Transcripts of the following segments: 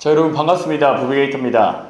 자, 여러분 반갑습니다. 부비게이터입니다.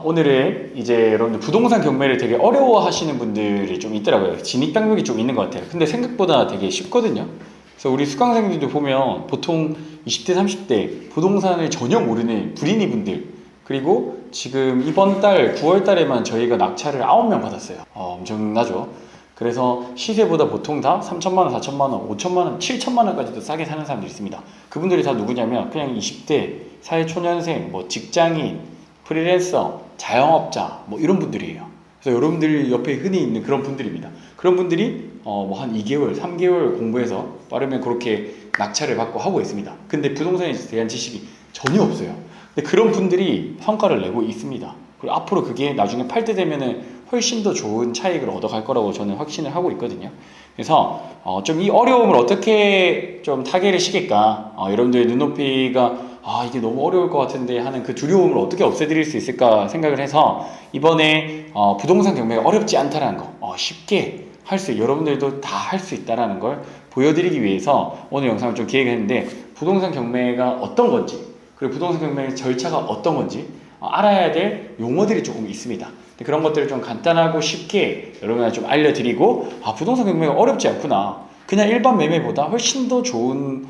오늘은 이제 여러분들 부동산 경매를 되게 어려워하시는 분들이 좀 있더라고요. 진입장벽이 좀 있는 것 같아요. 근데 생각보다 되게 쉽거든요. 그래서 우리 수강생들도 보면 보통 20대, 30대 부동산을 전혀 모르는 불인이 분들, 그리고 지금 이번 달 9월 달에만 저희가 낙찰을 9명 받았어요. 엄청나죠? 그래서 시세보다 보통 다 3천만 원, 4천만 원, 5천만 원, 7천만 원까지도 싸게 사는 사람들이 있습니다. 그분들이 다 누구냐면 그냥 20대, 사회초년생, 뭐 직장인, 프리랜서, 자영업자 뭐 이런 분들이에요. 그래서 여러분들 옆에 흔히 있는 그런 분들입니다. 그런 분들이 뭐 한 2개월, 3개월 공부해서 빠르면 그렇게 낙찰을 받고 하고 있습니다. 근데 부동산에 대한 지식이 전혀 없어요. 근데 그런 분들이 성과를 내고 있습니다. 그리고 앞으로 그게 나중에 팔 때 되면은 훨씬 더 좋은 차익을 얻어갈 거라고 저는 확신을 하고 있거든요. 그래서 좀 이 어려움을 어떻게 좀 타개를 시킬까, 여러분들의 눈높이가 이게 너무 어려울 것 같은데 하는 그 두려움을 어떻게 없애드릴 수 있을까 생각을 해서 이번에 부동산 경매가 어렵지 않다라는 거, 쉽게 할 수, 여러분들도 다 할 수 있다라는 걸 보여드리기 위해서 오늘 영상을 좀 기획했는데, 부동산 경매가 어떤 건지, 그리고 부동산 경매의 절차가 어떤 건지 알아야 될 용어들이 조금 있습니다. 그런 것들을 좀 간단하고 쉽게 여러분한테 좀 알려드리고, 부동산 경매가 어렵지 않구나, 그냥 일반 매매보다 훨씬 더 좋은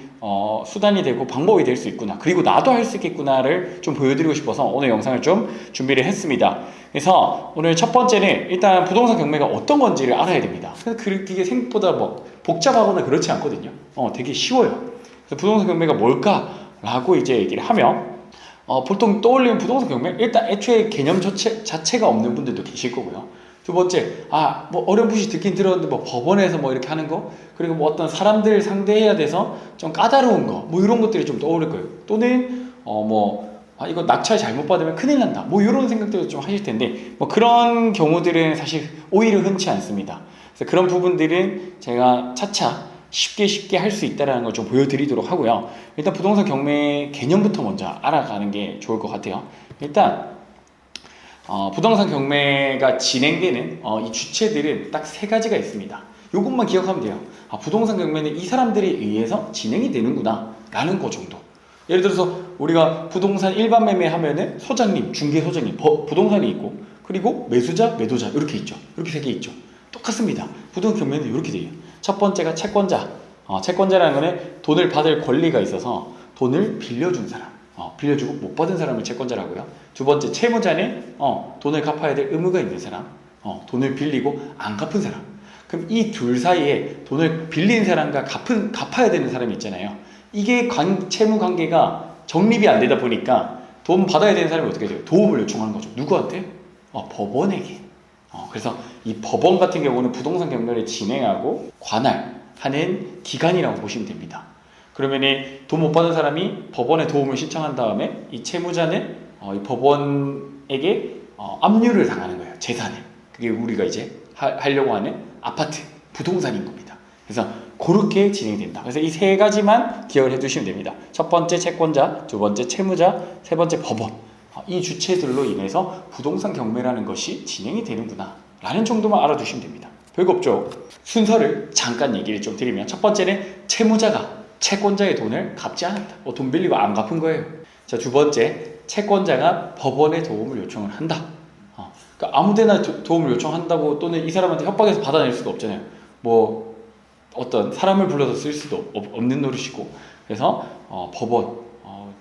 수단이 되고 방법이 될 수 있구나, 그리고 나도 할 수 있겠구나를 좀 보여드리고 싶어서 오늘 영상을 좀 준비를 했습니다. 그래서 오늘 첫 번째는 일단 부동산 경매가 어떤 건지를 알아야 됩니다. 그게 생각보다 뭐 복잡하거나 그렇지 않거든요. 되게 쉬워요. 그래서 부동산 경매가 뭘까라고 이제 얘기를 하면, 보통 떠올리는 부동산 경매, 일단 애초에 개념 자체가 없는 분들도 계실 거고요. 두 번째, 뭐 어렴풋이 듣긴 들었는데 뭐 법원에서 뭐 이렇게 하는 거, 그리고 뭐 어떤 사람들 상대해야 돼서 좀 까다로운 거, 뭐 이런 것들이 좀 떠오를 거예요. 또는 이거 낙찰 잘못 받으면 큰일 난다, 뭐 이런 생각들도 좀 하실 텐데, 뭐 그런 경우들은 사실 오히려 흔치 않습니다. 그래서 그런 부분들은 제가 차차 쉽게 할 수 있다는 걸 좀 보여드리도록 하고요. 일단 부동산 경매 개념부터 먼저 알아가는 게 좋을 것 같아요. 일단 부동산 경매가 진행되는 이 주체들은 딱 세 가지가 있습니다. 이것만 기억하면 돼요. 부동산 경매는 이 사람들에 의해서 진행이 되는구나 라는 거 정도. 예를 들어서 우리가 부동산 일반 매매 하면은 소장님, 중개소장님, 부동산이 있고, 그리고 매수자, 매도자 이렇게 있죠. 이렇게 세 개 있죠. 똑같습니다. 부동산 경매는 이렇게 돼요. 첫 번째가 채권자. 채권자라는 거는 돈을 받을 권리가 있어서 돈을 빌려준 사람, 빌려주고 못 받은 사람을 채권자라고요. 두 번째, 채무자는 돈을 갚아야 될 의무가 있는 사람, 돈을 빌리고 안 갚은 사람. 그럼 이 둘 사이에 돈을 빌린 사람과 갚아야 되는 사람이 있잖아요. 이게 채무 관계가 정립이 안 되다 보니까 돈 받아야 되는 사람이 어떻게 돼요? 도움을 요청하는 거죠. 누구한테? 법원에게. 그래서 이 법원 같은 경우는 부동산 경매를 진행하고 관할하는 기관이라고 보시면 됩니다. 그러면 돈 못 받은 사람이 법원에 도움을 신청한 다음에 이 채무자는 이 법원에게 압류를 당하는 거예요. 재산을. 그게 우리가 이제 하려고 하는 아파트, 부동산인 겁니다. 그래서 그렇게 진행된다. 그래서 이 세 가지만 기억을 해두시면 됩니다. 첫 번째 채권자, 두 번째 채무자, 세 번째 법원. 이 주체들로 인해서 부동산 경매라는 것이 진행이 되는구나 라는 정도만 알아두시면 됩니다. 별거 없죠. 순서를 잠깐 얘기를 좀 드리면, 첫 번째는 채무자가 채권자의 돈을 갚지 않았다. 돈 빌리고 안 갚은 거예요. 자, 두 번째, 채권자가 법원에 도움을 요청을 한다. 그러니까 아무데나 도움을 요청한다고, 또는 이 사람한테 협박해서 받아낼 수도 없잖아요. 뭐 어떤 사람을 불러서 쓸 수도 없는 노릇이고. 그래서 법원,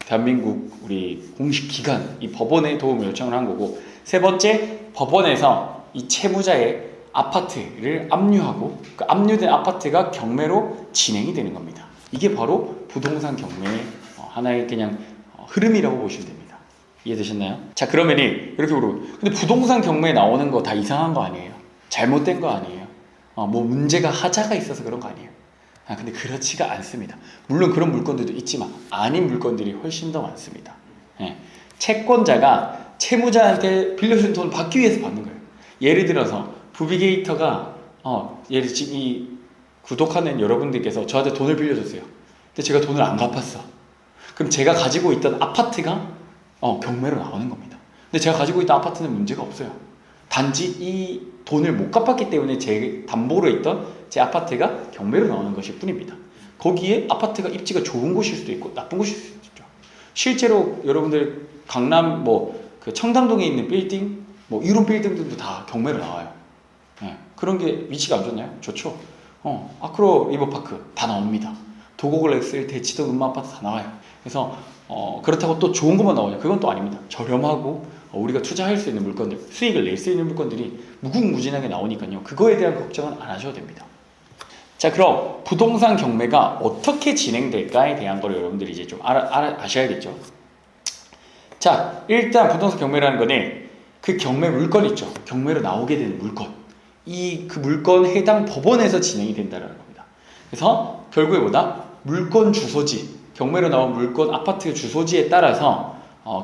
대한민국 우리 공식 기관, 이 법원에 도움을 요청을 한 거고. 세 번째, 법원에서 이 채무자의 아파트를 압류하고 그 압류된 아파트가 경매로 진행이 되는 겁니다. 이게 바로 부동산 경매의 하나의 그냥 흐름이라고 보시면 됩니다. 이해되셨나요? 자, 그러면 이렇게 물어보고, 근데 부동산 경매에 나오는 거 다 이상한 거 아니에요? 잘못된 거 아니에요? 뭐 문제가 하자가 있어서 그런 거 아니에요? 근데 그렇지가 않습니다. 물론 그런 물건들도 있지만 아닌 물건들이 훨씬 더 많습니다. 채권자가 채무자한테 빌려준 돈을 받기 위해서 받는 거예요. 예를 들어서 부비게이터가 지금 이 구독하는 여러분들께서 저한테 돈을 빌려줬어요. 근데 제가 돈을 안 갚았어. 그럼 제가 가지고 있던 아파트가 경매로 나오는 겁니다. 근데 제가 가지고 있던 아파트는 문제가 없어요. 단지 이 돈을 못 갚았기 때문에 제 담보로 있던 제 아파트가 경매로 나오는 것일 뿐입니다. 거기에 아파트가 입지가 좋은 곳일 수도 있고 나쁜 곳일 수도 있죠. 실제로 여러분들 강남 그 청담동에 있는 빌딩, 이런 빌딩들도 다 경매로 나와요. 네. 그런 게 위치가 안 좋나요? 좋죠. 아크로 리버파크 다 나옵니다. 도고글엑셀, 대치동, 음마아파트 다 나와요. 그래서 그렇다고 또 좋은 것만 나오냐? 그건 또 아닙니다. 저렴하고 우리가 투자할 수 있는 물건들, 수익을 낼 수 있는 물건들이 무궁무진하게 나오니까요. 그거에 대한 걱정은 안 하셔도 됩니다. 자, 그럼 부동산 경매가 어떻게 진행될까에 대한 거를 여러분들이 이제 좀 아셔야겠죠. 자, 일단 부동산 경매라는 거는 그 경매 물건 있죠. 경매로 나오게 되는 물건. 그 물건 해당 법원에서 진행이 된다는 겁니다. 그래서 결국에 물건 주소지, 경매로 나온 물건 아파트 주소지에 따라서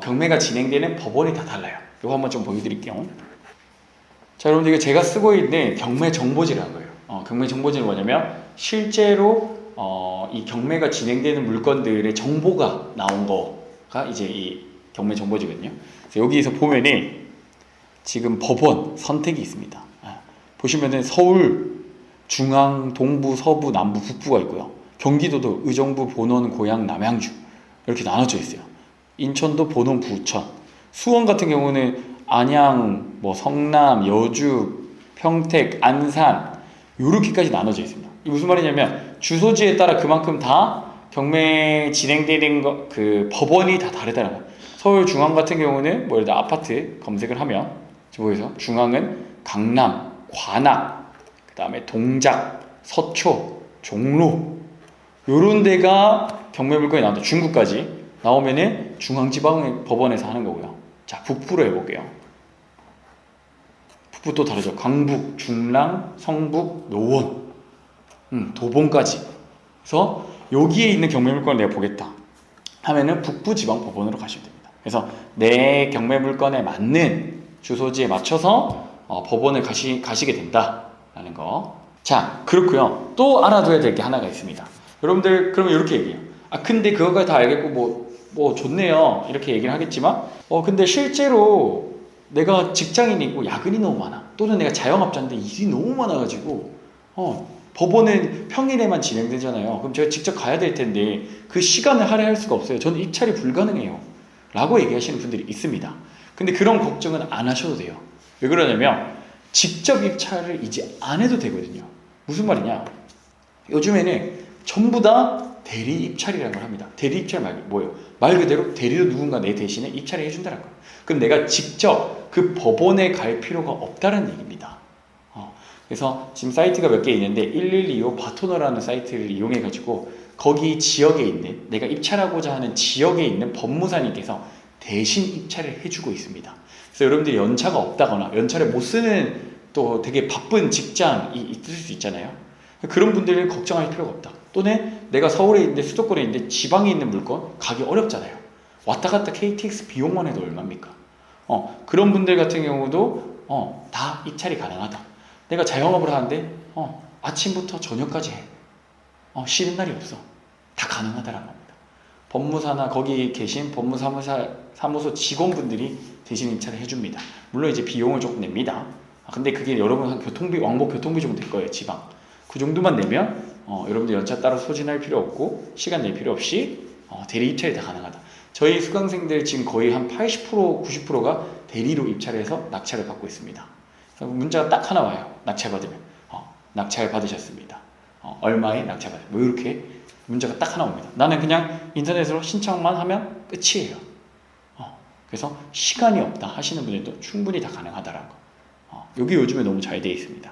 경매가 진행되는 법원이 다 달라요. 이거 한번 좀 보여드릴게요. 자, 여러분들 이거 제가 쓰고 있는 경매 정보지라는 거예요. 경매 정보지는 뭐냐면 실제로 이 경매가 진행되는 물건들의 정보가 나온 거가 이제 이 경매 정보지거든요. 그래서 여기에서 보면은 지금 법원 선택이 있습니다. 보시면은 서울, 중앙, 동부, 서부, 남부, 북부가 있고요. 경기도도 의정부, 본원, 고양, 남양주 이렇게 나눠져 있어요. 인천도 본원, 부천. 수원 같은 경우는 안양, 성남, 여주, 평택, 안산 이렇게까지 나눠져 있습니다. 이게 무슨 말이냐면 주소지에 따라 그만큼 다 경매 진행되는 그 법원이 다 다르다는 거예요. 서울 중앙 같은 경우는 예를 들어 아파트 검색을 하면 보여서 중앙은 강남, 관악, 그 다음에 동작, 서초, 종로 요런 데가 경매 물건이 나온다. 중구까지 나오면은 중앙지방법원에서 하는 거고요. 자, 북부로 해볼게요. 북부 또 다르죠. 강북, 중랑, 성북, 노원, 도봉까지. 그래서 여기에 있는 경매 물건을 내가 보겠다 하면은 북부지방법원으로 가시면 됩니다. 그래서 내 경매 물건에 맞는 주소지에 맞춰서 법원을 가시게 된다라는 거. 자, 그렇고요. 또 알아둬야 될 게 하나가 있습니다. 여러분들 그러면 이렇게 얘기해요. 근데 그거까지 다 알겠고 좋네요. 이렇게 얘기를 하겠지만 근데 실제로 내가 직장인이고 야근이 너무 많아. 또는 내가 자영업자인데 일이 너무 많아가지고 법원은 평일에만 진행되잖아요. 그럼 제가 직접 가야 될 텐데 그 시간을 할애할 수가 없어요. 저는 입찰이 불가능해요. 라고 얘기하시는 분들이 있습니다. 근데 그런 걱정은 안 하셔도 돼요. 왜 그러냐면 직접 입찰을 이제 안 해도 되거든요. 무슨 말이냐? 요즘에는 전부 다 대리 입찰이라는 걸 합니다. 대리 입찰 뭐예요? 말 그대로 대리로 누군가 내 대신에 입찰을 해준다는 거예요. 그럼 내가 직접 그 법원에 갈 필요가 없다는 얘기입니다. 그래서 지금 사이트가 몇 개 있는데 1125 바토너라는 사이트를 이용해 가지고 거기 지역에 있는 내가 입찰하고자 하는 지역에 있는 법무사님께서 대신 입찰을 해주고 있습니다. 그래서 여러분들이 연차가 없다거나 연차를 못 쓰는 또 되게 바쁜 직장이 있을 수 있잖아요. 그런 분들은 걱정할 필요가 없다. 또는 내가 서울에 있는데 수도권에 있는데 지방에 있는 물건 가기 어렵잖아요. 왔다 갔다 KTX 비용만 해도 얼마입니까? 그런 분들 같은 경우도 다 입찰이 가능하다. 내가 자영업을 하는데 아침부터 저녁까지 해. 쉬는 날이 없어. 다 가능하다라는 겁니다. 법무사나 거기 계신 법무사무소 직원분들이 대신 입찰을 해줍니다. 물론 이제 비용을 조금 냅니다. 근데 그게 여러분 한 왕복 교통비 정도 될 거예요. 지방. 그 정도만 내면 여러분들 연차 따로 소진할 필요 없고 시간 낼 필요 없이 대리 입찰이 다 가능하다. 저희 수강생들 지금 거의 한 80%, 90%가 대리로 입찰해서 낙찰을 받고 있습니다. 문자가 딱 하나 와요. 낙찰 받으면 낙찰 받으셨습니다. 얼마에 낙찰 받으면 이렇게 문자가 딱 하나 옵니다. 나는 그냥 인터넷으로 신청만 하면 끝이에요. 그래서 시간이 없다 하시는 분들도 충분히 다 가능하다라는 거. 여기 요즘에 너무 잘 되어 있습니다.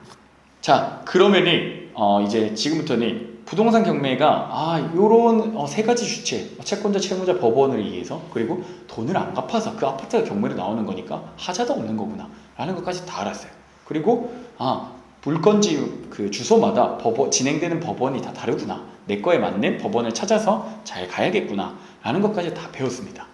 자, 그러면은 이제 지금부터는 부동산 경매가 요런 세 가지 주체, 채권자, 채무자, 법원을 이해해서 그리고 돈을 안 갚아서 그 아파트가 경매로 나오는 거니까 하자도 없는 거구나 라는 것까지 다 알았어요. 그리고 물건지 그 주소마다 진행되는 법원이 다 다르구나, 내 거에 맞는 법원을 찾아서 잘 가야겠구나 라는 것까지 다 배웠습니다.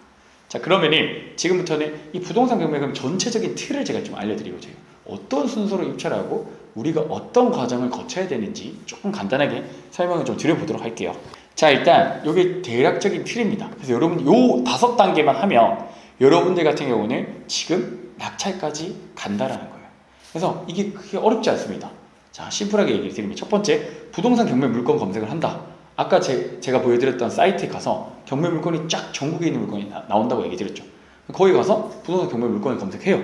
자, 그러면은 지금부터는 이 부동산 경매 그럼 전체적인 틀을 제가 좀 알려드리고자 해요. 어떤 순서로 입찰하고 우리가 어떤 과정을 거쳐야 되는지 조금 간단하게 설명을 좀 드려보도록 할게요. 자, 일단 이게 대략적인 틀입니다. 그래서 여러분 요 5단계만 하면 여러분들 같은 경우는 지금 낙찰까지 간다라는 거예요. 그래서 이게 그렇게 어렵지 않습니다. 자, 심플하게 얘기를 드리면 첫 번째, 부동산 경매 물건 검색을 한다. 아까 제가 보여드렸던 사이트에 가서 경매 물건이 쫙 전국에 있는 물건이 나온다고 얘기 드렸죠. 거기 가서 부동산 경매 물건을 검색해요.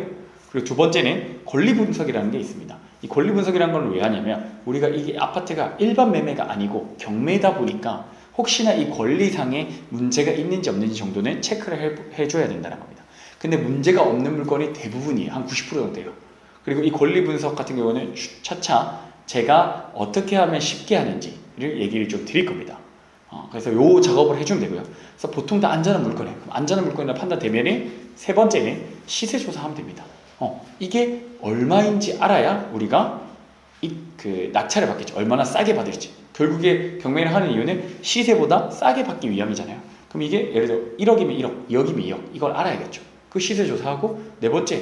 그리고 두 번째는 권리 분석이라는 게 있습니다. 이 권리 분석이라는 걸 왜 하냐면 우리가 이게 아파트가 일반 매매가 아니고 경매다 보니까 혹시나 이 권리상에 문제가 있는지 없는지 정도는 체크를 해줘야 된다는 겁니다. 근데 문제가 없는 물건이 대부분이에요. 한 90% 정도 돼요. 그리고 이 권리 분석 같은 경우는 차차 제가 어떻게 하면 쉽게 하는지를 얘기를 좀 드릴 겁니다. 그래서 요 작업을 해주면 되고요. 그래서 보통 다 안전한 물건이에요. 그럼 안전한 물건이라 판단되면은 세 번째는 시세 조사하면 됩니다. 이게 얼마인지 알아야 우리가 그 낙찰을 받겠죠. 얼마나 싸게 받을지. 결국에 경매를 하는 이유는 시세보다 싸게 받기 위함이잖아요. 그럼 이게 예를 들어 1억이면 1억, 2억이면 2억. 이걸 알아야겠죠. 그 시세 조사하고 네 번째,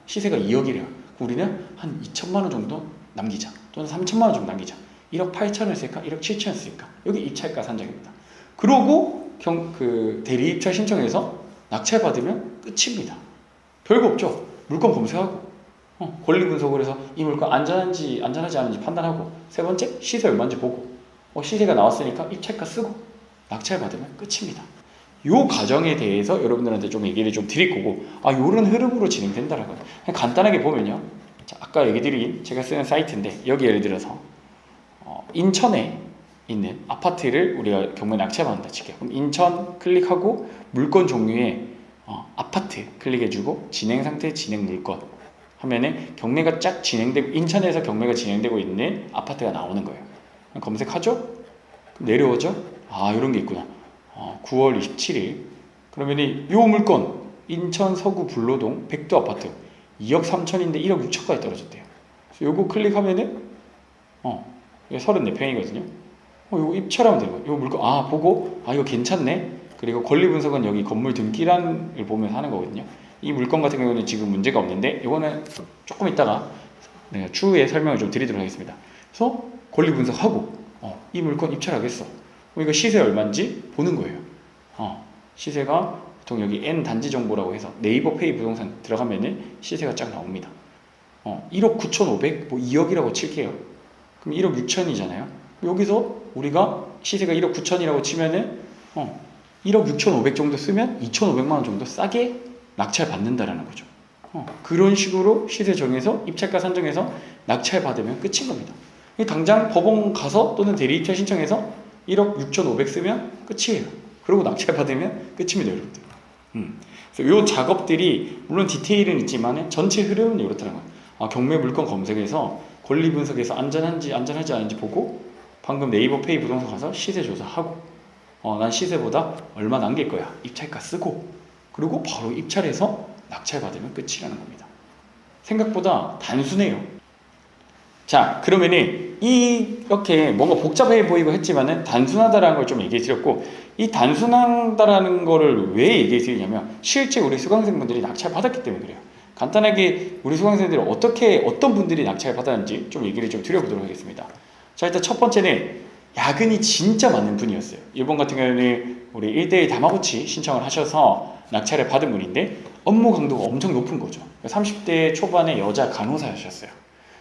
시세가 2억이래요. 우리는 한 2천만 원 정도 남기자. 또는 3천만 원 정도 남기자. 1억 8천을 쓸까? 1억 7천을 쓸까? 여기 입찰가 산정입니다. 그러고 그 대리 입찰 신청해서 낙찰 받으면 끝입니다. 별거 없죠. 물건 검색하고 권리 분석을 해서 이 물건 안전한지 안전하지 않은지 판단하고 세 번째 시세 얼마인지 보고 시세가 나왔으니까 입찰가 쓰고 낙찰 받으면 끝입니다. 요 과정에 대해서 여러분들한테 좀 얘기를 좀 드릴 거고 요런 흐름으로 진행된다라는 거예요. 간단하게 보면요. 자, 아까 얘기 드린 제가 쓰는 사이트인데 여기 예를 들어서 인천에 있는 아파트를 우리가 경매 낙찰 받는다 칠게요. 그럼 인천 클릭하고 물건 종류에 아파트 클릭해주고 진행 상태 진행 물건 하면은 경매가 쫙 진행되고 인천에서 경매가 진행되고 있는 아파트가 나오는 거예요. 검색하죠? 그럼 내려오죠? 이런 게 있구나. 9월 27일 그러면은 요 물건 인천 서구 불로동 백두 아파트 2억 3천인데 1억 6천까지 떨어졌대요. 그래서 요거 클릭하면은 이게 34평이거든요. 요거 입찰하면 되는 거예요. 요 물건 보고 이거 괜찮네. 그리고 권리 분석은 여기 건물 등기란을 보면서 하는 거거든요. 이 물건 같은 경우는 지금 문제가 없는데 이거는 조금 이따가 추후에 설명을 좀 드리도록 하겠습니다. 그래서 권리 분석하고 이 물건 입찰하겠어. 그럼 이거 시세 얼마인지 보는 거예요. 시세가 보통 여기 N 단지 정보라고 해서 네이버 페이 부동산 들어가면은 시세가 쫙 나옵니다. 1억 9,500 뭐 2억이라고 칠게요. 그럼 1억 6천이잖아요. 여기서 우리가 시세가 1억 9천이라고 치면은 1억 6,500 정도 쓰면 2,500만 원 정도 싸게 낙찰 받는다라는 거죠. 그런 식으로 시세 정해서 입찰가 산정해서 낙찰 받으면 끝인 겁니다. 당장 법원 가서 또는 대리 입찰 신청해서 1억 6,500 쓰면 끝이에요. 그리고 낙찰 받으면 끝입니다, 여러분들. 그래서 이 작업들이 물론 디테일은 있지만 전체 흐름은 이렇다는 거예요. 경매 물건 검색해서 권리 분석해서 안전한지 안전하지 않은지 보고 방금 네이버 페이 부동산 가서 시세 조사하고 난 시세보다 얼마 남길 거야. 입찰가 쓰고 그리고 바로 입찰해서 낙찰 받으면 끝이라는 겁니다. 생각보다 단순해요. 자, 그러면은 이렇게 뭔가 복잡해 보이고 했지만은 단순하다라는 걸 좀 얘기해 드렸고 이 단순하다라는 거를 왜 얘기해 드리냐면 실제 우리 수강생분들이 낙찰 받았기 때문에 그래요. 간단하게 우리 수강생들이 어떤 분들이 낙찰 받았는지 좀 얘기를 좀 드려보도록 하겠습니다. 자, 일단 첫 번째는 야근이 진짜 많은 분이었어요. 이번 같은 경우는 우리 1대1 다마고치 신청을 하셔서 낙찰을 받은 분인데 업무 강도가 엄청 높은 거죠. 30대 초반의 여자 간호사였어요.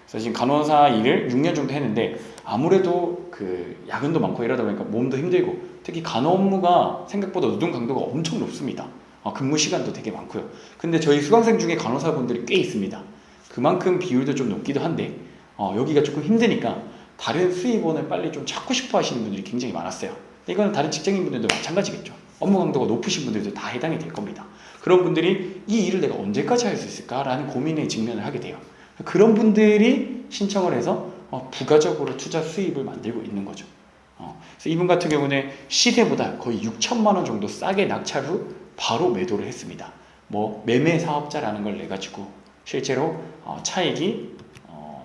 그래서 지금 간호사 일을 6년 정도 했는데 아무래도 그 야근도 많고 이러다 보니까 몸도 힘들고 특히 간호 업무가 생각보다 노동 강도가 엄청 높습니다. 근무 시간도 되게 많고요. 근데 저희 수강생 중에 간호사분들이 꽤 있습니다. 그만큼 비율도 좀 높기도 한데 여기가 조금 힘드니까 다른 수입원을 빨리 좀 찾고 싶어 하시는 분들이 굉장히 많았어요. 이거는 다른 직장인분들도 마찬가지겠죠. 업무 강도가 높으신 분들도 다 해당이 될 겁니다. 그런 분들이 이 일을 내가 언제까지 할 수 있을까라는 고민에 직면을 하게 돼요. 그런 분들이 신청을 해서 부가적으로 투자 수입을 만들고 있는 거죠. 그래서 이분 같은 경우는 시세보다 거의 6천만 원 정도 싸게 낙찰 후 바로 매도를 했습니다. 뭐 매매 사업자라는 걸 내가지고 실제로 차익이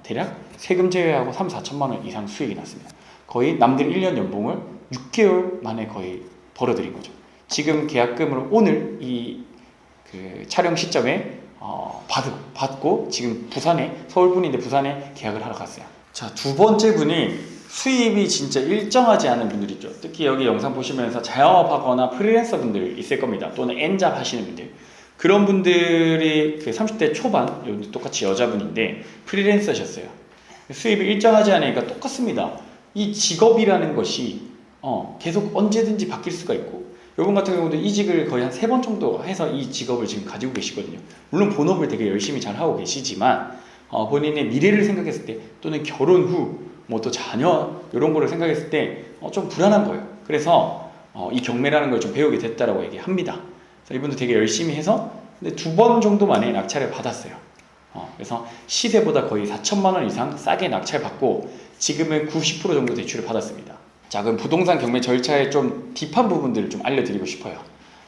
대략 세금 제외하고 3, 4천만 원 이상 수익이 났습니다. 거의 남들 1년 연봉을 6개월 만에 거의 벌어들인 거죠. 지금 계약금으로 오늘 그 촬영 시점에 받고 지금 서울 분인데 부산에 계약을 하러 갔어요. 자, 두 번째 분이 수입이 진짜 일정하지 않은 분들 있죠. 특히 여기 영상 보시면서 자영업하거나 프리랜서 분들 있을 겁니다. 또는 N잡 하시는 분들. 그런 분들이 그 30대 초반, 똑같이 여자분인데 프리랜서셨어요. 수입이 일정하지 않으니까 똑같습니다. 이 직업이라는 것이 계속 언제든지 바뀔 수가 있고, 이분 같은 경우도 이직을 거의 한 3번 정도 해서 이 직업을 지금 가지고 계시거든요. 물론 본업을 되게 열심히 잘 하고 계시지만 본인의 미래를 생각했을 때, 또는 결혼 후 뭐 또 자녀 이런 거를 생각했을 때 좀 불안한 거예요. 그래서 이 경매라는 걸 좀 배우게 됐다라고 얘기합니다. 그래서 이분도 되게 열심히 해서 근데 2번 정도 만에 낙찰을 받았어요. 그래서 시세보다 거의 4천만 원 이상 싸게 낙찰받고 지금은 90% 정도 대출을 받았습니다. 자, 그럼 부동산 경매 절차의 좀 딥한 부분들을 좀 알려드리고 싶어요.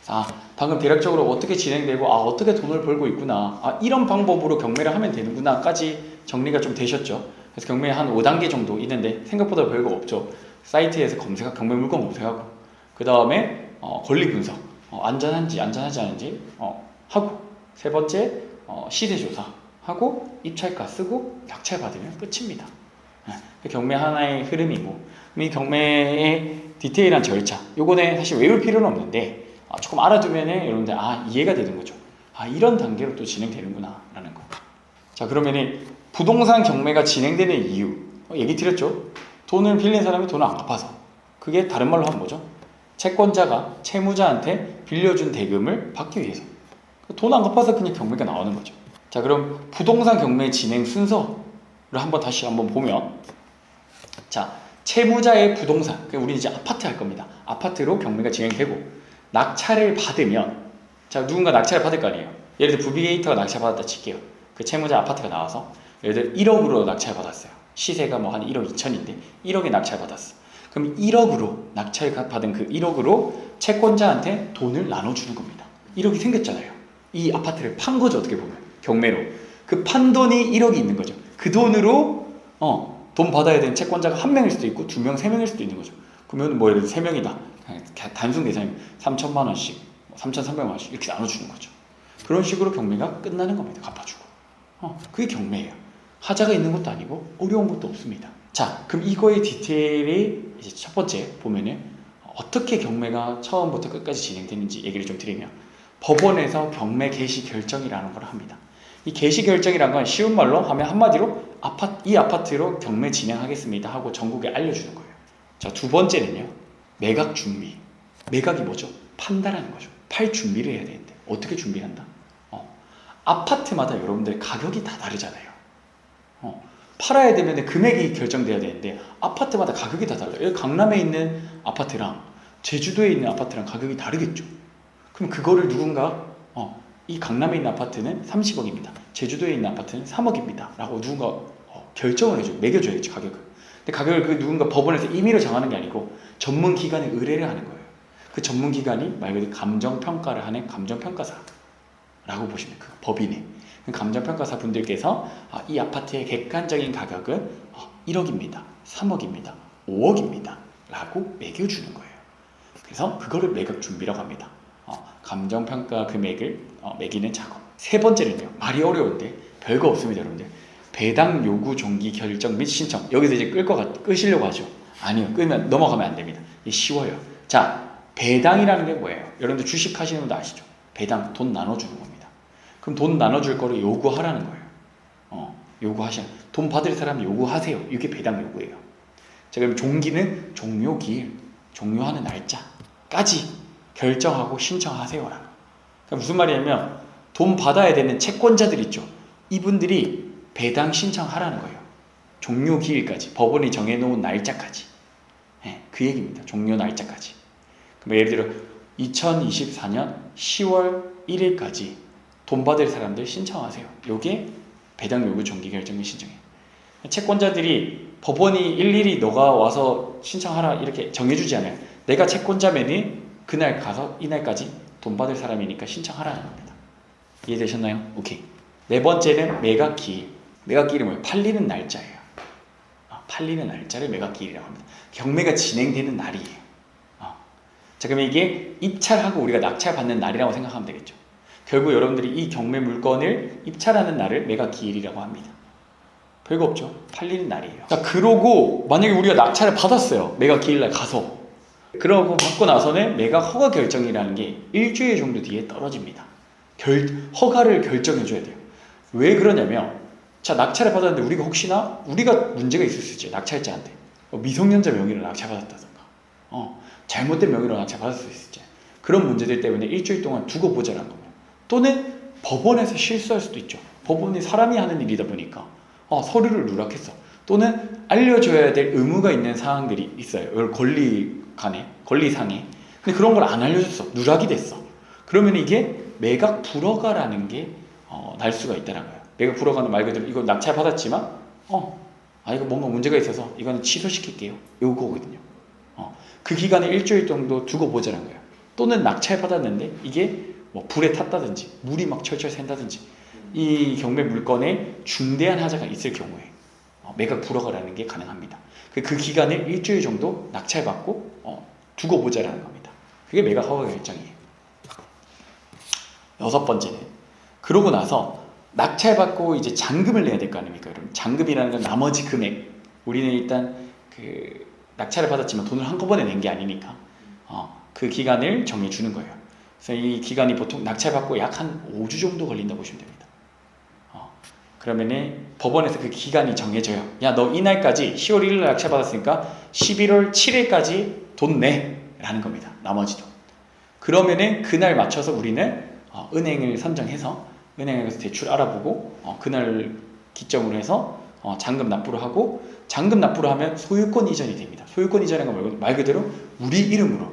자, 방금 대략적으로 어떻게 진행되고 어떻게 돈을 벌고 있구나, 이런 방법으로 경매를 하면 되는구나 까지 정리가 좀 되셨죠. 그래서 경매 한 5단계 정도 있는데 생각보다 별거 없죠. 사이트에서 경매 물건 검색하고, 그 다음에 권리 분석, 안전한지 안전하지 않은지 하고, 3번째 시세 조사 하고 입찰가 쓰고 낙찰 받으면 끝입니다. 경매 하나의 흐름이고, 이 경매의 디테일한 절차, 요거는 사실 외울 필요는 없는데 조금 알아두면 여러분들 이해가 되는 거죠. 이런 단계로 또 진행되는구나 라는 거. 자, 그러면은 부동산 경매가 진행되는 이유 얘기 드렸죠. 돈을 빌린 사람이 돈을 안 갚아서. 그게 다른 말로 하면 뭐죠? 채권자가 채무자한테 빌려준 대금을 받기 위해서. 돈 안 갚아서 그냥 경매가 나오는 거죠. 자, 그럼 부동산 경매 진행 순서를 다시 한번 보면, 자, 채무자의 부동산, 우리는 이제 아파트 할 겁니다. 아파트로 경매가 진행되고 낙찰을 받으면, 자, 누군가 낙찰을 받을 거 아니에요. 예를 들어 부비게이터가 낙찰 받았다 칠게요. 그 채무자 아파트가 나와서 예를 들어 1억으로 낙찰 받았어요. 시세가 뭐 한 1억 2천인데 1억에 낙찰 받았어. 그럼 1억으로 낙찰 받은 그 1억으로 채권자한테 돈을 나눠주는 겁니다. 1억이 생겼잖아요. 이 아파트를 판 거죠, 어떻게 보면. 경매로. 그 판 돈이 1억이 있는 거죠. 그 돈으로 돈 받아야 되는 채권자가 1명일 수도 있고 2명, 3명일 수도 있는 거죠. 그러면 뭐 예를 들어 3명이다. 단순 계산이면 3천만 원씩, 3,300만 원씩 이렇게 나눠주는 거죠. 그런 식으로 경매가 끝나는 겁니다. 갚아주고. 그게 경매예요. 하자가 있는 것도 아니고 어려운 것도 없습니다. 자, 그럼 이거의 디테일이 이제 첫 번째 보면은 어떻게 경매가 처음부터 끝까지 진행되는지 얘기를 좀 드리면, 법원에서 경매 개시 결정이라는 걸 합니다. 이 개시 결정이라는 건 쉬운 말로 하면 한마디로 이 아파트로 경매 진행하겠습니다 하고 전국에 알려주는 거예요. 자, 2번째는요, 매각 준비. 매각이 뭐죠? 판다라는 거죠. 팔 준비를 해야 되는데 어떻게 준비한다? 아파트마다 여러분들 가격이 다 다르잖아요. 팔아야 되면 금액이 결정돼야 되는데 아파트마다 가격이 다 달라요. 강남에 있는 아파트랑 제주도에 있는 아파트랑 가격이 다르겠죠. 그럼 그거를 누군가 이 강남에 있는 아파트는 30억입니다. 제주도에 있는 아파트는 3억입니다. 라고 누군가 결정을 해줘요. 매겨줘야지, 가격을. 근데 가격을 그 누군가 법원에서 임의로 정하는 게 아니고 전문기관에 의뢰를 하는 거예요. 그 전문기관이 말 그대로 감정평가를 하는 감정평가사라고 보시면 그 법인의 감정평가사 분들께서 이 아파트의 객관적인 가격은 1억입니다. 3억입니다. 5억입니다. 라고 매겨주는 거예요. 그래서 그거를 매각 준비라고 합니다. 감정평가 금액을 매기는 작업. 3번째는요, 말이 어려운데 별거 없습니다, 여러분들. 배당 요구 종기 결정 및 신청. 여기서 이제 끄시려고 하죠. 아니요, 끄면 넘어가면 안 됩니다. 이게 쉬워요. 자, 배당이라는 게 뭐예요? 여러분들 주식 하시는 분도 아시죠? 배당, 돈 나눠주는 겁니다. 그럼 돈 나눠줄 거를 요구하라는 거예요. 요구하시는, 돈 받을 사람 요구하세요. 이게 배당 요구예요. 자, 그럼 종기는 종료기일, 종료하는 날짜까지 결정하고 신청하세요라는. 그러니까 무슨 말이냐면 돈 받아야 되는 채권자들 있죠. 이분들이 배당 신청하라는 거예요. 종료 기일까지, 법원이 정해놓은 날짜까지. 그 얘기입니다. 종료 날짜까지. 그럼 예를 들어 2024년 10월 1일까지 돈 받을 사람들 신청하세요. 요게 배당 요구 정기 결정 및 신청이에요. 채권자들이 법원이 일일이 너가 와서 신청하라 이렇게 정해주지 않아요. 내가 채권자면이 그날 가서 이날까지 돈 받을 사람이니까 신청하라는 겁니다. 이해되셨나요? 오케이. 4번째는 매각기일. 매각기일이 뭐예요? 팔리는 날짜예요. 팔리는 날짜를 매각기일이라고 합니다. 경매가 진행되는 날이에요. 자, 그러면 이게 입찰하고 우리가 낙찰받는 날이라고 생각하면 되겠죠. 결국 여러분들이 이 경매 물건을 입찰하는 날을 매각기일이라고 합니다. 별거 없죠. 팔리는 날이에요. 자, 그러고 만약에 우리가 낙찰을 받았어요. 매각기일날 가서. 그러고 받고 나서는 매각 허가 결정이라는 게 일주일 정도 뒤에 떨어집니다. 허가를 결정해줘야 돼요. 왜 그러냐면, 자, 낙찰을 받았는데 우리가 혹시나 우리가 문제가 있을 수 있죠. 낙찰자한테 미성년자 명의로 낙찰받았다던가 잘못된 명의로 낙찰 받을 수 있을지, 그런 문제들 때문에 일주일 동안 두고 보자라는 겁니다. 또는 법원에서 실수할 수도 있죠. 법원이 사람이 하는 일이다 보니까 서류를 누락했어. 또는 알려줘야 될 의무가 있는 사항들이 있어요. 권리상에. 근데 그런 걸 안 알려줬어. 누락이 됐어. 그러면 이게 매각 불허가라는 게 날 수가 있다는 거예요. 매각 불허가는 말 그대로 이거 낙찰 받았지만 이거 뭔가 문제가 있어서 이거는 취소시킬게요. 요거거든요. 그 기간에 일주일 정도 두고 보자는 거예요. 또는 낙찰 받았는데 이게 뭐 불에 탔다든지 물이 막 철철 샌다든지 이 경매 물건에 중대한 하자가 있을 경우에 매각 불허가라는 게 가능합니다. 그 기간에 일주일 정도 낙찰받고 두고 보자라는 겁니다. 그게 매각 허가 결정이에요. 여섯 번째는, 그러고 나서 낙찰받고 이제 잔금을 내야 될 거 아닙니까? 여러분, 잔금이라는 건 나머지 금액, 우리는 일단 그 낙찰을 받았지만 돈을 한꺼번에 낸 게 아니니까 그 기간을 정해주는 거예요. 그래서 이 기간이 보통 낙찰받고 약 한 5주 정도 걸린다고 보시면 됩니다. 그러면은 법원에서 그 기간이 정해져요. 야, 너 이날까지 10월 1일 낙찰 받았으니까 11월 7일까지 돈 내! 라는 겁니다. 나머지 돈. 그러면은 그날 맞춰서 우리는 은행을 선정해서 은행에서 대출 알아보고 그날 기점으로 해서 잔금 납부를 하고, 잔금 납부를 하면 소유권 이전이 됩니다. 소유권 이전이라는 건 말 그대로 우리 이름으로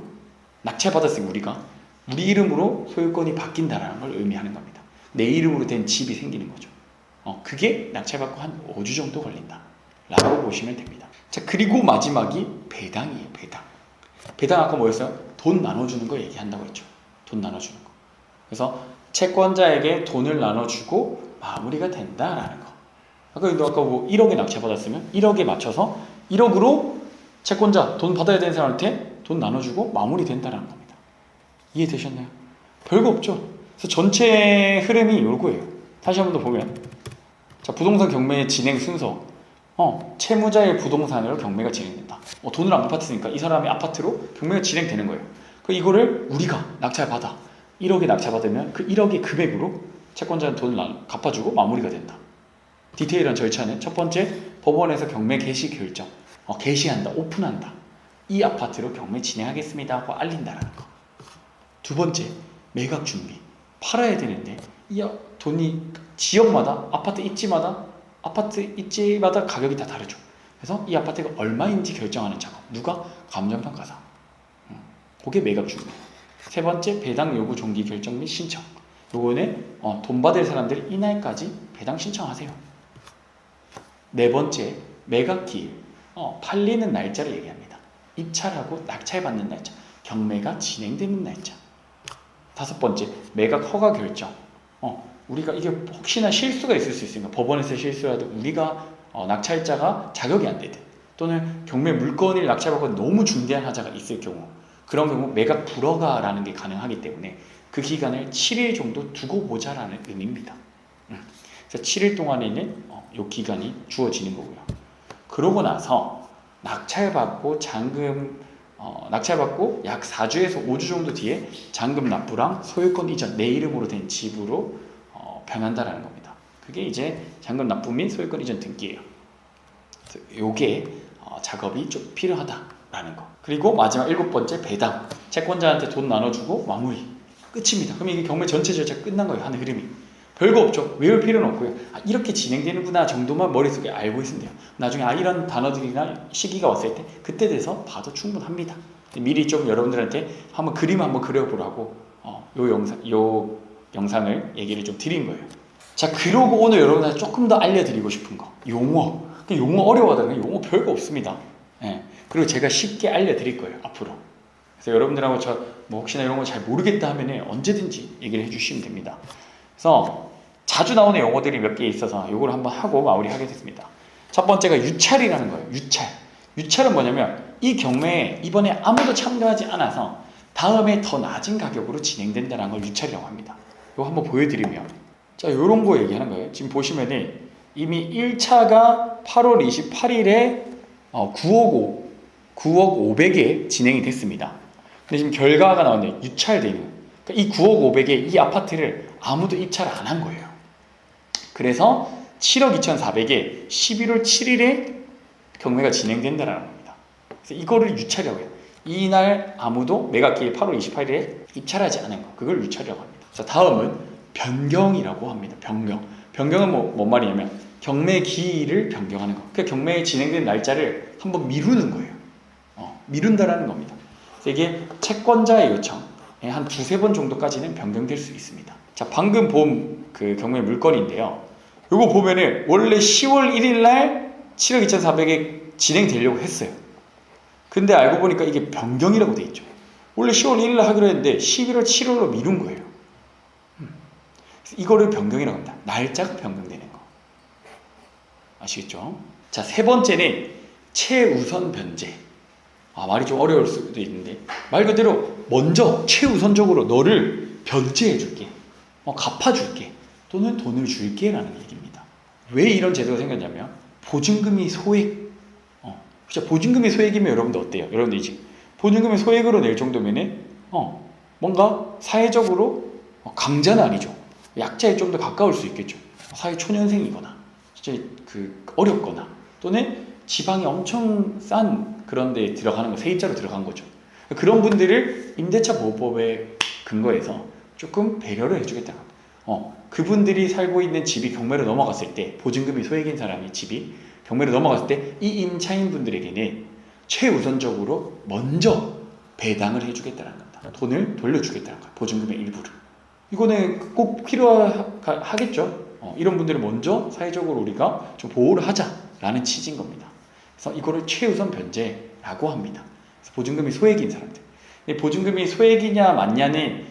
낙찰 받았으니 우리 이름으로 소유권이 바뀐다라는 걸 의미하는 겁니다. 내 이름으로 된 집이 생기는 거죠. 그게 낙찰받고 한 5주 정도 걸린다 라고 보시면 됩니다. 자, 그리고 마지막이 배당이에요. 배당 아까 뭐였어요? 돈 나눠주는 거 얘기한다고 했죠. 돈 나눠주는 거. 그래서 채권자에게 돈을 나눠주고 마무리가 된다라는 거. 아까 뭐 1억에 낙찰받았으면 1억에 맞춰서 1억으로 채권자 돈 받아야 되는 사람한테 돈 나눠주고 마무리된다라는 겁니다. 이해되셨나요? 별거 없죠. 그래서 전체 흐름이 요거예요. 다시 한 번 더 보면, 자, 부동산 경매 진행 순서. 채무자의 부동산으로 경매가 진행된다. 돈을 안 받았으니까 이 사람의 아파트로 경매가 진행되는 거예요. 이거를 우리가 낙찰받아 1억에 낙찰받으면 그 1억의 금액으로 채권자는 돈을 갚아주고 마무리가 된다. 디테일한 절차는 첫 번째, 법원에서 경매 개시 결정. 개시한다, 오픈한다. 이 아파트로 경매 진행하겠습니다 하고 알린다라는 거. 두 번째, 매각 준비. 팔아야 되는데 이 돈이 지역마다 아파트 입지마다 가격이 다 다르죠. 그래서 이 아파트가 얼마인지 결정하는 작업. 누가? 감정평가사. 그게 매각 준비. 세 번째, 배당 요구 종기 결정 및 신청. 요거는 돈 받을 사람들이 이날까지 배당 신청하세요. 네 번째, 매각 기일. 팔리는 날짜를 얘기합니다. 입찰하고 낙찰받는 날짜, 경매가 진행되는 날짜. 다섯 번째, 매각 허가 결정. 우리가 이게 혹시나 실수가 있을 수 있으니까 법원에서 실수라도 우리가 낙찰자가 자격이 안 되든, 또는 경매 물건을 낙찰받고 너무 중대한 하자가 있을 경우, 그런 경우 매각 불허가라는 게 가능하기 때문에 그 기간을 7일 정도 두고 보자라는 의미입니다. 그래서 7일 동안에는 이 기간이 주어지는 거고요. 그러고 나서 낙찰받고 낙찰받고 약 4주에서 5주 정도 뒤에 잔금 납부랑 소유권 이전, 내 이름으로 된 집으로 변한다라는 겁니다. 그게 이제 잔금 납부 및 소유권 이전 등기예요. 요게 작업이 좀 필요하다라는 거. 그리고 마지막 7번째, 배당. 채권자한테 돈 나눠주고 마무리. 끝입니다. 그럼 이게 경매 전체 절차가 끝난 거예요. 하는 흐름이. 별거 없죠. 외울 필요는 없고요. 이렇게 진행되는구나 정도만 머릿속에 알고 있으면 돼요. 나중에 이런 단어들이나 시기가 왔을 때 그때 돼서 봐도 충분합니다. 미리 좀 여러분들한테 한번 그림 한번 그려보라고 요 영상을 얘기를 좀 드린 거예요. 자, 그러고 오늘 여러분한테 조금 더 알려드리고 싶은 거, 용어. 용어 어려워하다는 용어 별거 없습니다. 그리고 제가 쉽게 알려드릴 거예요, 앞으로. 그래서 여러분들하고 혹시나 이런 거 잘 모르겠다 하면 언제든지 얘기를 해주시면 됩니다. 그래서 자주 나오는 용어들이 몇 개 있어서 이걸 한번 하고 마무리하겠습니다. 첫 번째가 유찰이라는 거예요. 유찰은 뭐냐면 이 경매에 이번에 아무도 참가하지 않아서 다음에 더 낮은 가격으로 진행된다는 걸 유찰이라고 합니다. 이거 한번 보여드리면, 자, 이런 거 얘기하는 거예요. 지금 보시면은 이미 1차가 8월 28일에 9억 500에 진행이 됐습니다. 근데 지금 결과가 나왔네요. 유찰되는. 그러니까 이 9억 500에 이 아파트를 아무도 입찰을 안 한 거예요. 그래서 7억 2,400에 11월 7일에 경매가 진행된다는 겁니다. 그래서 이거를 유찰이라고 해요. 이날 아무도 매각기일 8월 28일에 입찰하지 않은 거, 그걸 유찰이라고 합니다. 자, 다음은 변경이라고 합니다. 변경은 뭔 말이냐면 경매 기일을 변경하는 거. 그러니까 경매에 진행된 날짜를 한번 미루는 거예요. 미룬다라는 겁니다. 그래서 이게 채권자의 요청에 한 두세 번 정도까지는 변경될 수 있습니다. 자, 방금 본 그 경매 물건인데요. 요거 보면은 원래 10월 1일 날 7억 2,400에 진행되려고 했어요. 근데 알고 보니까 이게 변경이라고 돼 있죠. 원래 10월 1일 날 하기로 했는데 11월 7월로 미룬 거예요. 그래서 이거를 변경이라고 합니다. 날짜가 변경되는 거. 아시겠죠? 자, 세 번째는 최우선 변제. 말이 좀 어려울 수도 있는데 말 그대로 먼저 최우선적으로 너를 변제해 줄게, 갚아줄게, 또는 돈을 줄게 라는 얘기입니다. 왜 이런 제도가 생겼냐면 보증금이 소액, 진짜 보증금이 소액이면 여러분들 어때요? 여러분들 이제 보증금이 소액으로 낼 정도면은 뭔가 사회적으로 강자는 아니죠. 약자에 좀 더 가까울 수 있겠죠. 사회 초년생이거나 진짜 어렵거나 또는 지방이 엄청 싼 그런 데 들어가는 거, 세입자로 들어간 거죠. 그런 분들을 임대차 보호법에 근거해서 조금 배려를 해주겠다는 겁니다. 그분들이 살고 있는 집이 경매로 넘어갔을 때, 보증금이 소액인 사람이 집이 경매로 넘어갔을 때 이 임차인 분들에게는 최우선적으로 먼저 배당을 해주겠다는 겁니다. 돈을 돌려주겠다는 거예요. 보증금의 일부를. 이거는 꼭 필요하겠죠. 이런 분들을 먼저 사회적으로 우리가 좀 보호를 하자라는 취지인 겁니다. 그래서 이거를 최우선 변제라고 합니다. 그래서 보증금이 소액인 사람들. 보증금이 소액이냐 맞냐는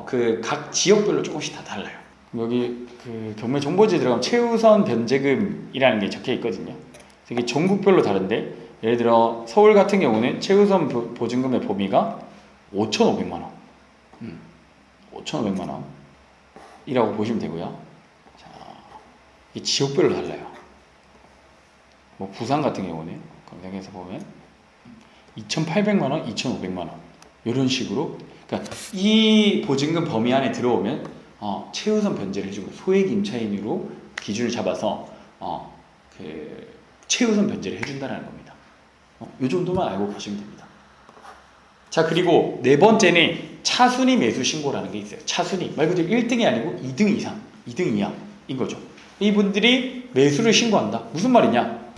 그 각 지역별로 조금씩 다 달라요. 여기 그 경매 정보지에 들어가면 최우선 변제금이라는 게 적혀 있거든요. 이게 전국별로 다른데, 예를 들어 서울 같은 경우는 최우선 보증금의 범위가 5,500만 원, 5,500만 원이라고 보시면 되고요. 자, 이 지역별로 달라요. 뭐 부산 같은 경우는 검색해서 보면 2,800만 원, 2,500만 원 이런 식으로. 그러니까 이 보증금 범위 안에 들어오면 최우선 변제를 해주고 소액 임차인으로 기준을 잡아서 그 최우선 변제를 해준다는 겁니다. 이 정도만 알고 가시면 됩니다. 자, 그리고 네 번째는 차순위 매수 신고라는 게 있어요. 차순위 말 그대로 1등이 아니고 2등 이상, 2등 이하인 거죠. 이분들이 매수를 신고한다. 무슨 말이냐?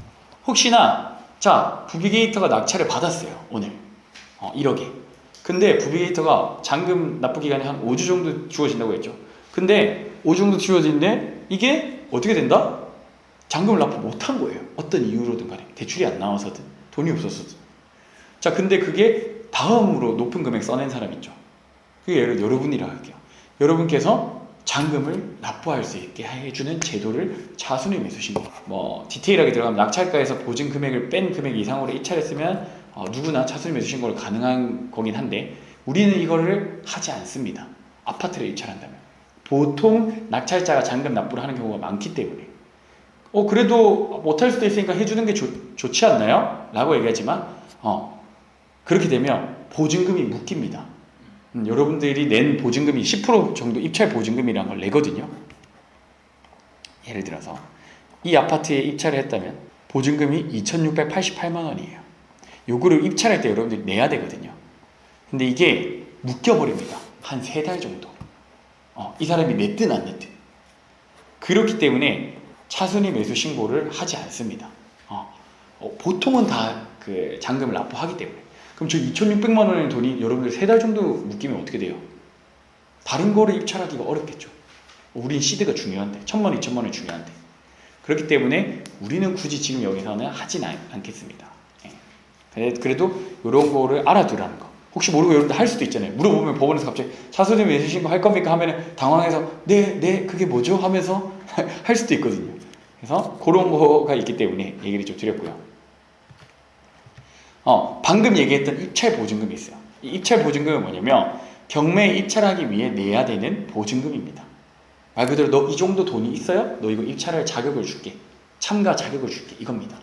혹시나 자, 부비게이터가 낙찰을 받았어요. 오늘 1억에. 근데 부비게이터가 잔금 납부 기간이 한 5주 정도 주어진다고 했죠. 근데 5주 정도 주어지는데 이게 어떻게 된다? 잔금을 납부 못한 거예요. 어떤 이유로든 간에. 대출이 안 나와서든 돈이 없었거든. 자, 근데 그게 다음으로 높은 금액 써낸 사람 있죠. 그게 예를 들어 여러분이라고 할게요. 여러분께서 잔금을 납부할 수 있게 해주는 제도를 차순위 매수 신고. 뭐 디테일하게 들어가면 낙찰가에서 보증 금액을 뺀 금액 이상으로 입찰했으면 누구나 차순위 매수 신고를 가능한 거긴 한데, 우리는 이거를 하지 않습니다. 아파트를 입찰한다면 보통 낙찰자가 잔금 납부를 하는 경우가 많기 때문에 그래도 못할 수도 있으니까 해주는 게 좋지 않나요? 라고 얘기하지만 그렇게 되면 보증금이 묶입니다. 여러분들이 낸 보증금이 10% 정도 입찰 보증금이라는 걸 내거든요. 예를 들어서 이 아파트에 입찰을 했다면 보증금이 2,688만 원이에요. 요거를 입찰할 때 여러분들이 내야 되거든요. 근데 이게 묶여버립니다. 한 3달 정도. 이 사람이 냈든 안 냈든. 그렇기 때문에 차순위 매수 신고를 하지 않습니다. 보통은 다 그 잔금을 납부하기 때문에. 그럼 저 2,600만 원의 돈이 여러분들 3달 정도 묶이면 어떻게 돼요? 다른 거를 입찰하기가 어렵겠죠. 우린 시드가 중요한데, 1,000만 원, 2,000만 원이 중요한데. 그렇기 때문에 우리는 굳이 지금 여기서는 하진 않겠습니다. 그래도 이런 거를 알아두라는 거. 혹시 모르고 여러분들 할 수도 있잖아요. 물어보면 법원에서 갑자기 차순위 매수 신고 할 겁니까? 하면 당황해서 네, 그게 뭐죠? 하면서 할 수도 있거든요. 그래서 그런 거가 있기 때문에 얘기를 좀 드렸고요. 방금 얘기했던 입찰 보증금이 있어요. 이 입찰 보증금은 뭐냐면 경매에 입찰하기 위해 내야 되는 보증금입니다. 말 그대로 너 이 정도 돈이 있어요? 너 이거 입찰할 자격을 줄게. 참가 자격을 줄게. 이겁니다.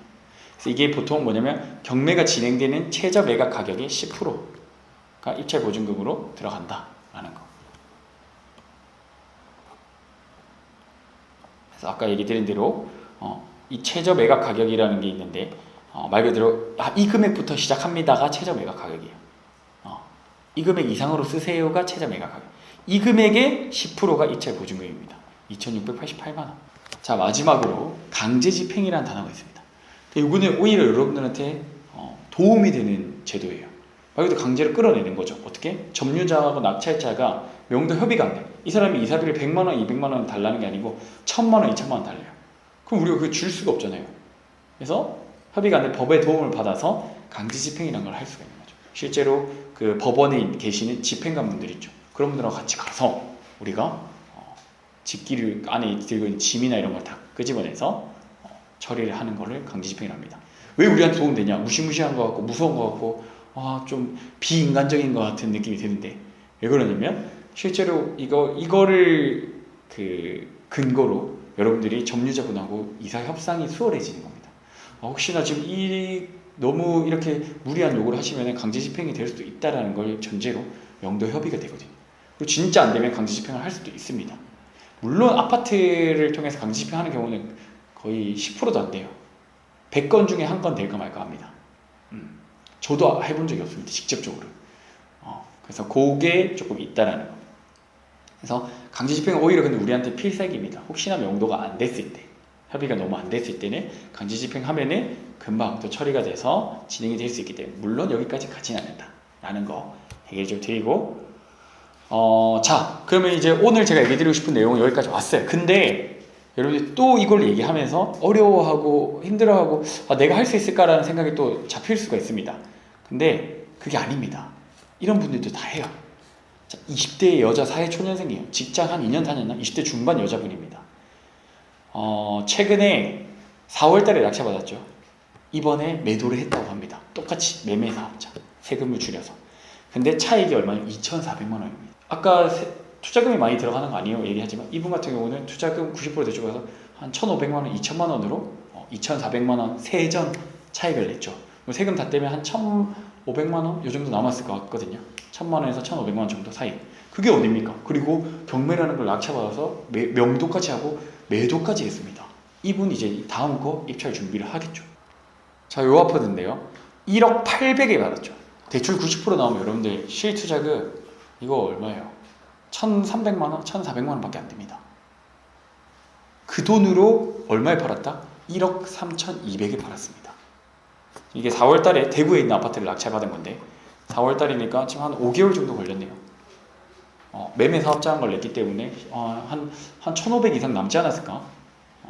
그래서 이게 보통 뭐냐면 경매가 진행되는 최저 매각 가격의 10%가 입찰 보증금으로 들어간다라는 거. 그래서 아까 얘기 드린 대로 이 최저 매각 가격이라는 게 있는데 말 그대로 이 금액부터 시작합니다가 최저 매각 가격이에요. 이 금액 이상으로 쓰세요가 최저 매각 가격. 이 금액의 10%가 입찰 보증금입니다. 2,688만 원. 자, 마지막으로 강제 집행이라는 단어가 있습니다. 이거는 오히려 여러분들한테 도움이 되는 제도예요. 말 그대로 강제로 끌어내는 거죠. 어떻게? 점유자하고 낙찰자가 명도 협의가 안 돼. 이 사람이 이사비를 100만 원, 200만 원 달라는 게 아니고 1,000만 원, 2,000만 원 달래요. 그럼 우리가 그거 줄 수가 없잖아요. 그래서 협의가 안 돼 법의 도움을 받아서 강제 집행이라는 걸 할 수가 있는 거죠. 실제로 그 법원에 계시는 집행관분들 있죠. 그런 분들하고 같이 가서 우리가 집기를 안에 들고 있는 짐이나 이런 걸 다 끄집어내서 처리를 하는 거를 강제 집행을 합니다. 왜 우리한테 도움 되냐? 무시무시한 것 같고 무서운 것 같고 좀 비인간적인 것 같은 느낌이 드는데 왜 그러냐면 실제로 이거를 그 근거로 여러분들이 점유자분하고 이사 협상이 수월해지는 겁니다. 혹시나 지금 너무 이렇게 무리한 요구를 하시면 강제 집행이 될 수도 있다라는 걸 전제로 명도 협의가 되거든요. 그리고 진짜 안 되면 강제 집행을 할 수도 있습니다. 물론 아파트를 통해서 강제 집행하는 경우는 거의 10%도 안 돼요. 100건 중에 한 건 될까 말까 합니다. 저도 해본 적이 없습니다. 직접적으로. 그래서 그게 조금 있다라는 거. 그래서 강제 집행은 오히려 근데 우리한테 필살기입니다. 혹시나 명도가 안 됐을 때, 협의가 너무 안 됐을 때는 강제 집행하면은 금방 또 처리가 돼서 진행이 될 수 있기 때문에 물론 여기까지 가지는 않는다라는 거 얘기를 좀 드리고 자 그러면 이제 오늘 제가 얘기 드리고 싶은 내용은 여기까지 왔어요. 근데 여러분들이 또 이걸 얘기하면서 어려워하고 힘들어하고 내가 할 수 있을까라는 생각이 또 잡힐 수가 있습니다. 근데 그게 아닙니다. 이런 분들도 다 해요. 자, 20대 여자 사회초년생이에요. 직장 한 2년 다녔나? 20대 중반 여자분입니다. 최근에 4월달에 낙찰받았죠. 이번에 매도를 했다고 합니다. 똑같이 매매 사업자 세금을 줄여서. 근데 차익이 얼마냐면 2,400만 원입니다. 아까 투자금이 많이 들어가는 거 아니에요 얘기하지만 이분 같은 경우는 투자금 90% 대출받아서 한 1,500만 원, 2,000만 원으로 2,400만 원 세전 차익을 냈죠. 세금 다 떼면 한 1,500만 원 이 정도 남았을 것 같거든요. 1,000만 원에서 1,500만 원 정도 사이. 그게 어딥니까? 그리고 경매라는 걸 낙찰받아서 명도까지 하고 매도까지 했습니다. 이분 이제 다음 거 입찰 준비를 하겠죠. 자, 요 아파트인데요. 1억 800에 받았죠. 대출 90% 나오면 여러분들 실투자금 이거 얼마예요? 1,300만 원, 1,400만 원 밖에 안 됩니다. 그 돈으로 얼마에 팔았다? 1억 3,200에 팔았습니다. 이게 4월 달에 대구에 있는 아파트를 낙찰받은 건데 4월 달이니까 지금 한 5개월 정도 걸렸네요. 매매 사업자한 걸 냈기 때문에 한 1,500 이상 남지 않았을까?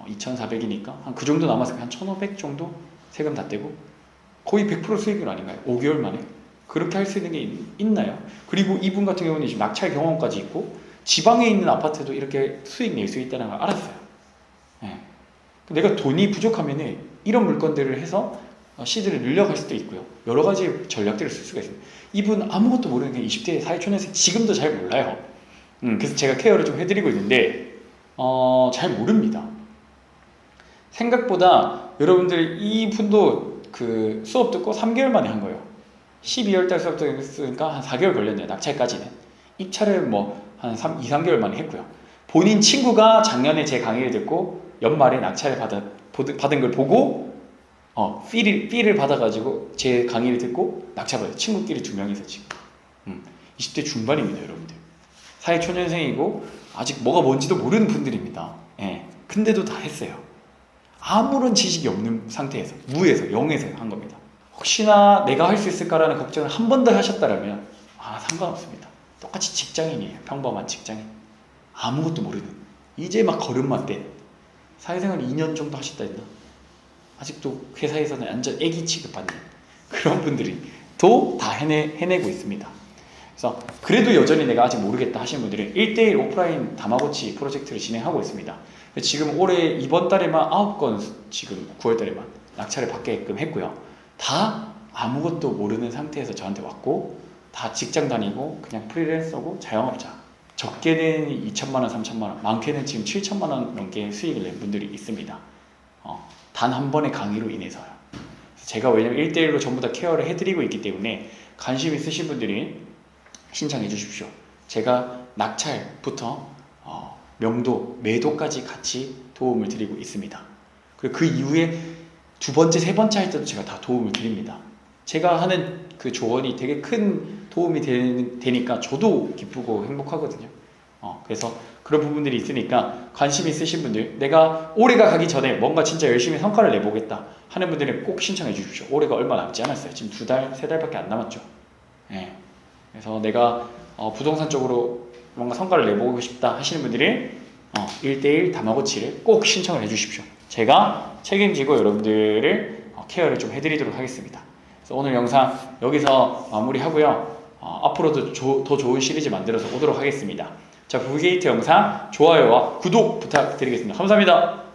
2,400이니까 한 그 정도 남았을까? 한 1,500 정도 세금 다 떼고 거의 100% 수익률 아닌가요? 5개월 만에 그렇게 할 수 있는 게 있나요? 그리고 이분 같은 경우는 지금 낙찰 경험까지 있고 지방에 있는 아파트도 이렇게 수익 낼 수 있다는 걸 알았어요. 네. 내가 돈이 부족하면 이런 물건들을 해서 시드를 늘려갈 수도 있고요. 여러 가지 전략들을 쓸 수가 있습니다. 이분 아무것도 모르는 게 20대 사회초년생 지금도 잘 몰라요. 그래서 제가 케어를 좀 해드리고 있는데 잘 모릅니다. 생각보다 여러분들 이분도 그 수업 듣고 3개월 만에 한 거예요. 12월 달 수업 듣으니까 한 4개월 걸렸네요. 낙찰까지는. 입찰을 뭐 한 2, 3개월 만에 했고요. 본인 친구가 작년에 제 강의를 듣고 연말에 낙찰을 받은 걸 보고 피를 받아가지고 제 강의를 듣고 낙찰받아요. 친구끼리 2명이서 지금 20대 중반입니다. 여러분들 사회초년생이고 아직 뭐가 뭔지도 모르는 분들입니다. 예. 근데도 다 했어요. 아무런 지식이 없는 상태에서 무에서 0에서 한 겁니다. 혹시나 내가 할 수 있을까라는 걱정을 한 번 더 하셨다면 상관없습니다. 똑같이 직장인이에요. 평범한 직장인. 아무것도 모르는 이제 막 걸음마 때 사회생활 2년 정도 하셨다 했나? 아직도 회사에서는 완전 애기 취급받는 그런 분들이 또 다 해내고 있습니다. 그래서 그래도 여전히 내가 아직 모르겠다 하시는 분들은 1대1 오프라인 다마고치 프로젝트를 진행하고 있습니다. 지금 올해 이번 달에만 9건 지금 9월 달에만 낙찰을 받게끔 했고요. 다 아무것도 모르는 상태에서 저한테 왔고 다 직장 다니고 그냥 프리랜서고 자영업자. 적게는 2천만 원, 3천만 원, 많게는 지금 7천만 원 넘게 수익을 낸 분들이 있습니다. 단 한 번의 강의로 인해서요. 제가 왜냐면 1대1로 전부 다 케어를 해드리고 있기 때문에 관심 있으신 분들이 신청해 주십시오. 제가 낙찰부터 명도, 매도까지 같이 도움을 드리고 있습니다. 그리고 그 이후에 두 번째, 세 번째 할 때도 제가 다 도움을 드립니다. 제가 하는 그 조언이 되게 큰 도움이 되니까 저도 기쁘고 행복하거든요. 그래서 그런 부분들이 있으니까 관심 있으신 분들, 내가 올해가 가기 전에 뭔가 진짜 열심히 성과를 내보겠다 하는 분들은 꼭 신청해 주십시오. 올해가 얼마 남지 않았어요. 지금 2달, 3달밖에 안 남았죠. 예. 그래서 내가 부동산 쪽으로 뭔가 성과를 내보고 싶다 하시는 분들은 1대1 다마고치를 꼭 신청을 해 주십시오. 제가 책임지고 여러분들을 케어를 좀 해드리도록 하겠습니다. 그래서 오늘 영상 여기서 마무리하고요. 앞으로도 더 좋은 시리즈 만들어서 오도록 하겠습니다. 자, 부부게이트 영상 좋아요와 구독 부탁드리겠습니다. 감사합니다.